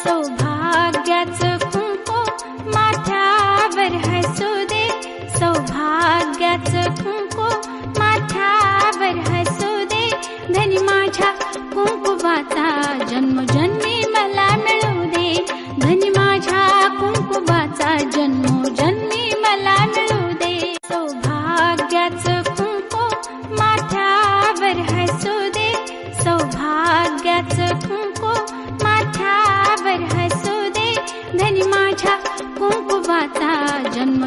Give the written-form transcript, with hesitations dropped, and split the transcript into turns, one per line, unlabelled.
सौभाग्याचं कुंकू माथ्यावर हसू दे, सौभाग्याचं कुंकू माथ्यावर हसू दे. धनी माझ्या कुंकुवाचा जन्मोजन्मी मला मिळू दे, धनी माझ्या कुंकुवाचा जन्मोजन्मी मला मिळू दे. सौभाग्याचं कुंकू माथ्यावर हसू दे, सौभाग्याचं कुंकू माथ्यावर हसू दे. धनी माझ्या कुंकुवाचा जन्म